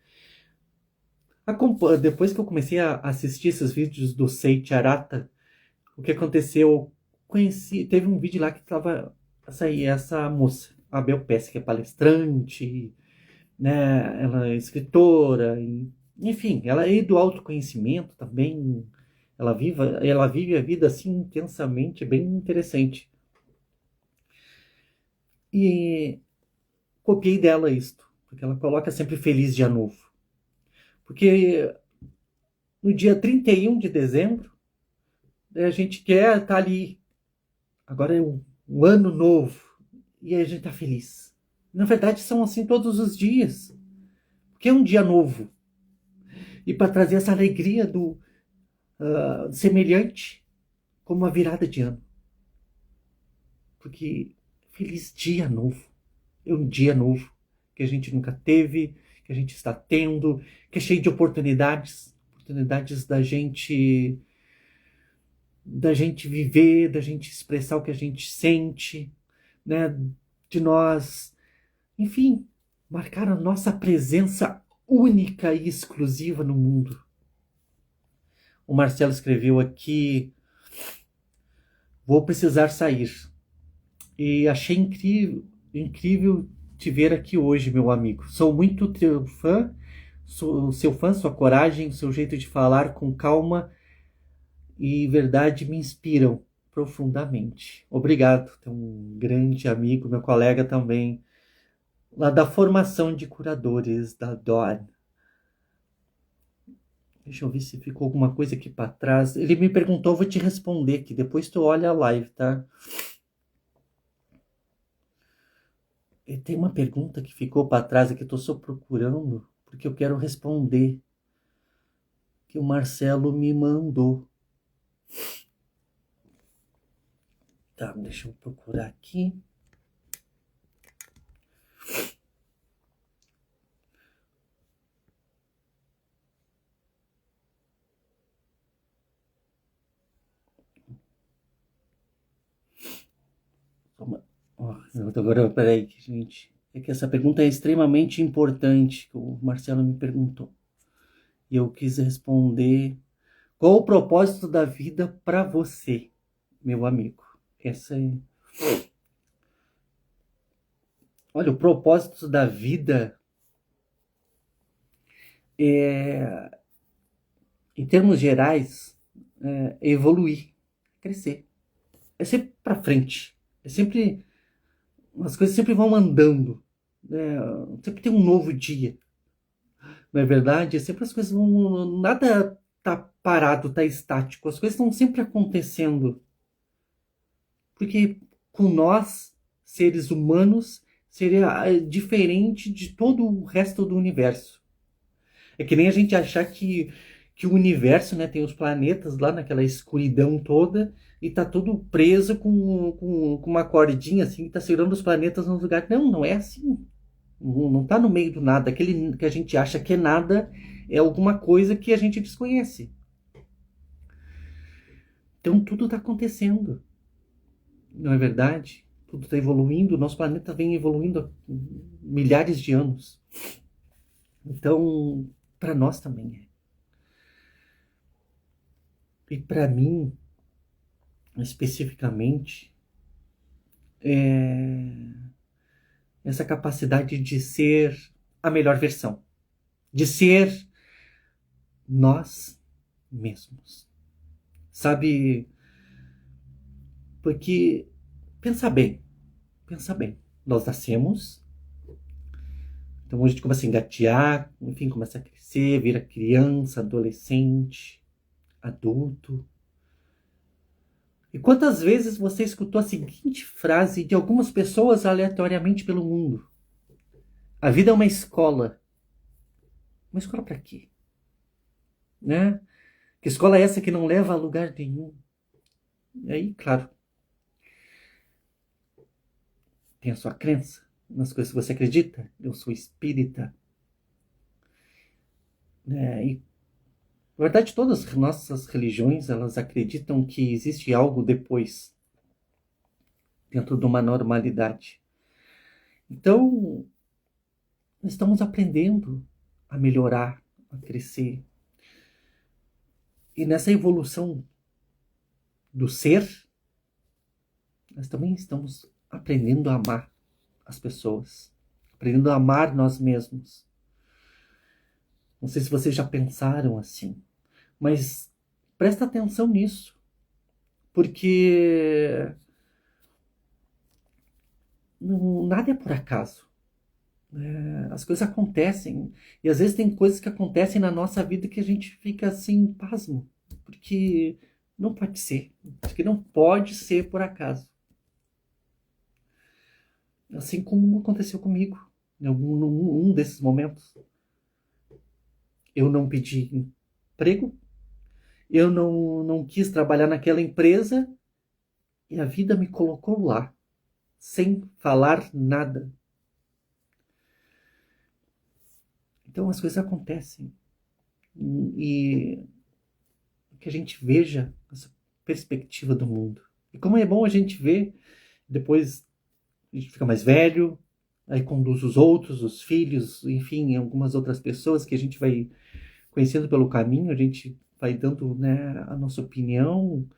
Depois que eu comecei a assistir esses vídeos do Seiichi Arata, o que aconteceu? Teve um vídeo lá que tava essa moça, a Bel Pesce, que é palestrante, né? Ela é escritora, enfim, ela é do autoconhecimento também. Ela vive a vida assim intensamente, bem interessante. E copiei dela isto, porque ela coloca sempre feliz dia novo. Porque no dia 31 de dezembro, a gente quer estar ali. Agora é um ano novo e a gente está feliz. Na verdade, são assim todos os dias, porque é um dia novo. E para trazer essa alegria do semelhante como a virada de ano. Porque feliz dia novo. É um dia novo que a gente nunca teve, que a gente está tendo, que é cheio de oportunidades da gente viver, da gente expressar o que a gente sente, né, de nós, enfim, marcar a nossa presença única e exclusiva no mundo. O Marcelo escreveu aqui: vou precisar sair. E achei incrível te ver aqui hoje, meu amigo. Sou muito teu fã, sou seu fã, sua coragem, seu jeito de falar com calma e verdade me inspiram profundamente. Obrigado. Tem um grande amigo, meu colega também, lá da formação de curadores da DOR. Deixa eu ver se ficou alguma coisa aqui para trás. Ele me perguntou, vou te responder aqui. Depois tu olha a live, tá? E tem uma pergunta que ficou para trás aqui, eu tô só procurando, porque eu quero responder, que o Marcelo me mandou. Tá, deixa eu procurar aqui. Agora, peraí, gente. É que essa pergunta é extremamente importante, que o Marcelo me perguntou. E eu quis responder. Qual o propósito da vida para você, meu amigo? Essa é... Olha, o propósito da vida é, em termos gerais, é evoluir, crescer. É sempre para frente. É sempre... As coisas sempre vão andando. Né? Sempre tem um novo dia. Não é verdade? É sempre as coisas vão... Nada tá parado, tá estático. As coisas estão sempre acontecendo. Porque com nós, seres humanos, seria diferente de todo o resto do universo. É que nem a gente achar que o universo, né, tem os planetas lá naquela escuridão toda e tá tudo preso com uma cordinha assim, que tá segurando os planetas no lugar. Não, não é assim. Não tá no meio do nada. Aquele que a gente acha que é nada é alguma coisa que a gente desconhece. Então tudo tá acontecendo. Não é verdade? Tudo está evoluindo, o nosso planeta vem evoluindo há milhares de anos. Então, para nós também é. E para mim, especificamente, é essa capacidade de ser a melhor versão, de ser nós mesmos. Sabe? Porque, pensa bem, nós nascemos, então a gente começa a engatear, enfim, começa a crescer, vira criança, adolescente, adulto. E quantas vezes você escutou a seguinte frase de algumas pessoas aleatoriamente pelo mundo? A vida é uma escola. Uma escola para quê? Né? Que escola é essa que não leva a lugar nenhum? E aí, claro, tem a sua crença nas coisas que você acredita. Eu sou espírita. Né? E, na verdade, todas as nossas religiões, elas acreditam que existe algo depois, dentro de uma normalidade. Então, estamos aprendendo a melhorar, a crescer. E nessa evolução do ser, nós também estamos aprendendo a amar as pessoas, aprendendo a amar nós mesmos. Não sei se vocês já pensaram assim, mas presta atenção nisso, porque nada é por acaso. As coisas acontecem, e às vezes tem coisas que acontecem na nossa vida que a gente fica assim, pasmo, porque não pode ser, porque não pode ser por acaso. Assim como aconteceu comigo em um desses momentos. Eu não pedi emprego, eu não quis trabalhar naquela empresa e a vida me colocou lá, sem falar nada. Então as coisas acontecem e que a gente veja essa perspectiva do mundo. E como é bom a gente ver depois a gente fica mais velho, aí conduz os outros, os filhos, enfim, algumas outras pessoas que a gente vai conhecendo pelo caminho, a gente vai dando, né, a nossa opinião,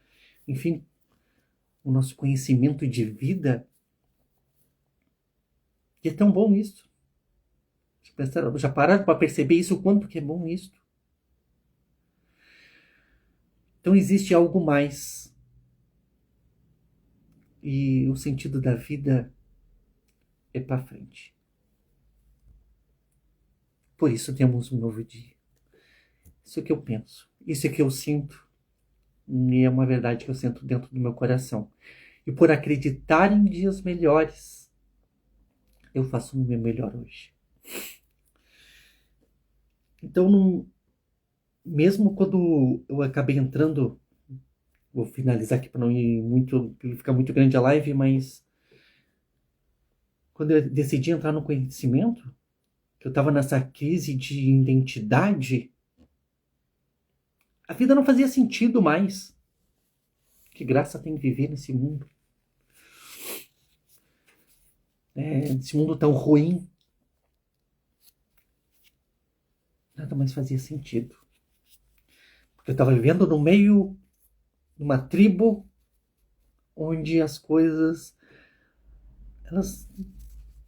enfim, o nosso conhecimento de vida. E é tão bom isso. Já pararam para perceber isso, o quanto que é bom isso? Então existe algo mais. E o sentido da vida é para frente. Por isso temos um novo dia. Isso é que eu penso. Isso é que eu sinto. E é uma verdade que eu sinto dentro do meu coração. E por acreditar em dias melhores, eu faço o meu melhor hoje. Então, mesmo quando eu acabei entrando, vou finalizar aqui para não ir muito, ficar muito grande a live, mas quando eu decidi entrar no conhecimento, que eu estava nessa crise de identidade, a vida não fazia sentido mais. Que graça tem viver nesse mundo? Esse mundo tão ruim. Nada mais fazia sentido. Porque eu estava vivendo no meio de uma tribo onde as coisas, elas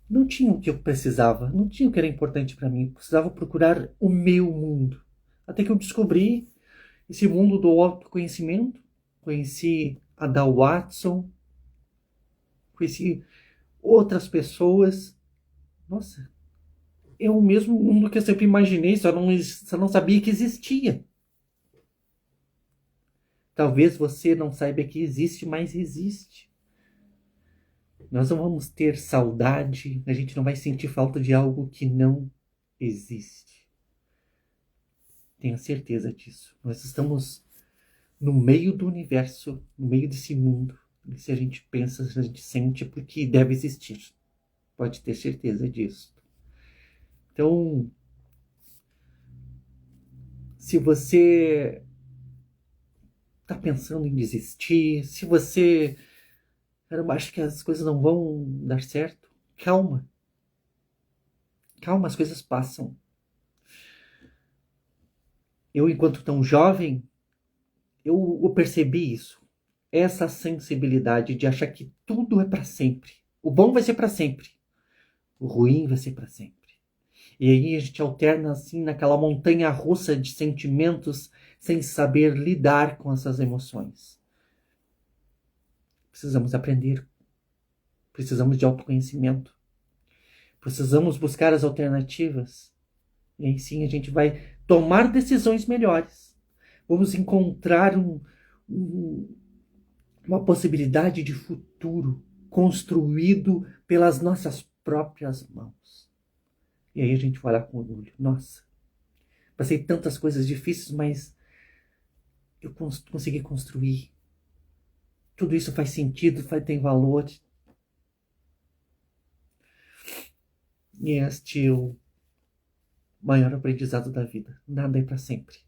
não tinham o que eu precisava, não tinham o que era importante para mim. Eu precisava procurar o meu mundo. Até que eu descobri esse mundo do autoconhecimento. Conheci a Da Watson, conheci outras pessoas. Nossa, é o mesmo mundo que eu sempre imaginei, só não sabia que existia. Talvez você não saiba que existe, mas existe. Nós não vamos ter saudade, a gente não vai sentir falta de algo que não existe. Tenha certeza disso. Nós estamos no meio do universo, no meio desse mundo. E se a gente pensa, se a gente sente, é porque deve existir. Pode ter certeza disso. Então, se você está pensando em desistir, se você acha que as coisas não vão dar certo, calma. Calma, as coisas passam. Eu, enquanto tão jovem, eu percebi isso. Essa sensibilidade de achar que tudo é para sempre. O bom vai ser para sempre. O ruim vai ser para sempre. E aí a gente alterna assim naquela montanha russa de sentimentos sem saber lidar com essas emoções. Precisamos aprender. Precisamos de autoconhecimento. Precisamos buscar as alternativas. E aí sim a gente vai tomar decisões melhores. Vamos encontrar uma possibilidade de futuro construído pelas nossas próprias mãos. E aí a gente vai lá com orgulho. Nossa, passei tantas coisas difíceis, mas eu consegui construir. Tudo isso faz sentido, tem valor. E este é o maior aprendizado da vida. Nada é para sempre.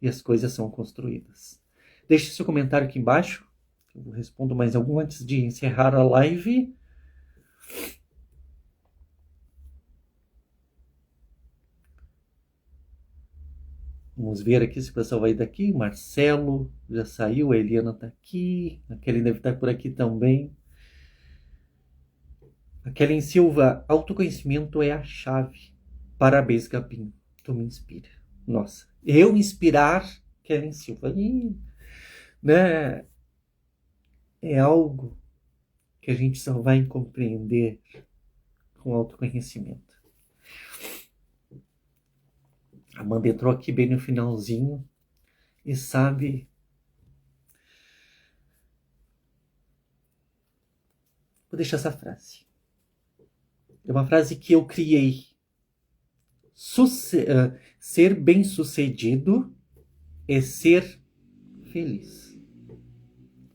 E as coisas são construídas. Deixe seu comentário aqui embaixo. Eu respondo mais algum antes de encerrar a live. Vamos ver aqui se o pessoal vai daqui. Marcelo já saiu, a Eliana está aqui. A Kellen deve estar por aqui também. A Kellen Silva, autoconhecimento é a chave. Parabéns, Gabinho. Tu me inspira. Nossa, eu inspirar Kellen Silva. E, né, é algo que a gente só vai compreender com autoconhecimento. A Amanda entrou aqui bem no finalzinho e sabe... Vou deixar essa frase. É uma frase que eu criei. Ser bem-sucedido é ser feliz.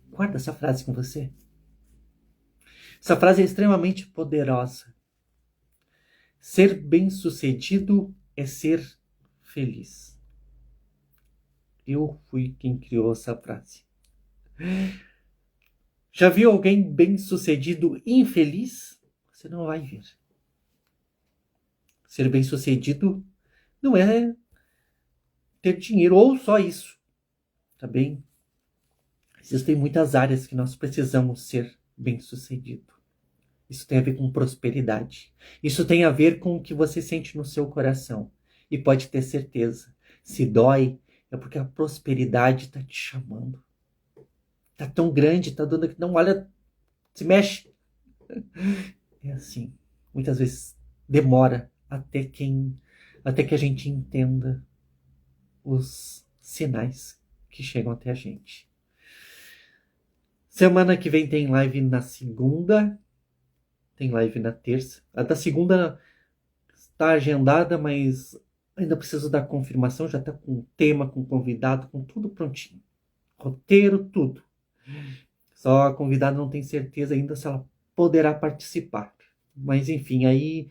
Guarda essa frase com você. Essa frase é extremamente poderosa. Ser bem-sucedido é ser feliz. Eu fui quem criou essa frase. Já viu alguém bem-sucedido infeliz? Você não vai ver. Ser bem-sucedido não é ter dinheiro ou só isso, tá bem? Existem muitas áreas que nós precisamos ser bem-sucedido. Isso tem a ver com prosperidade. Isso tem a ver com o que você sente no seu coração. E pode ter certeza, se dói, é porque a prosperidade está te chamando. Está tão grande, está dando que não olha, se mexe. É assim. Muitas vezes demora até que a gente entenda os sinais que chegam até a gente. Semana que vem tem live na segunda, tem live na terça. A da segunda está agendada, mas ainda preciso da confirmação. Já está com tema, com convidado, com tudo prontinho. Roteiro, tudo. Só a convidada não tem certeza ainda se ela poderá participar. Mas enfim, aí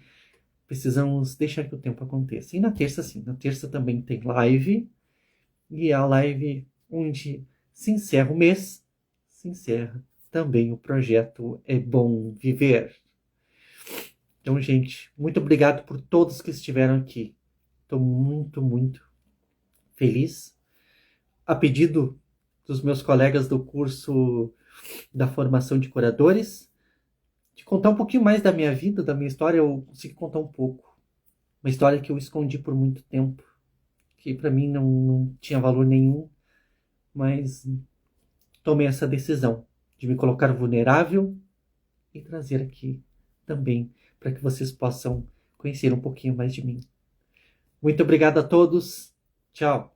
precisamos deixar que o tempo aconteça. E na terça, sim. Na terça também tem live. E é a live onde se encerra o mês, se encerra também o projeto É Bom Viver. Então, gente, muito obrigado por todos que estiveram aqui. Estou muito, muito feliz. A pedido dos meus colegas do curso da formação de curadores, de contar um pouquinho mais da minha vida, da minha história, eu consegui contar um pouco. Uma história que eu escondi por muito tempo, que para mim não tinha valor nenhum, mas tomei essa decisão de me colocar vulnerável e trazer aqui também para que vocês possam conhecer um pouquinho mais de mim. Muito obrigado a todos. Tchau.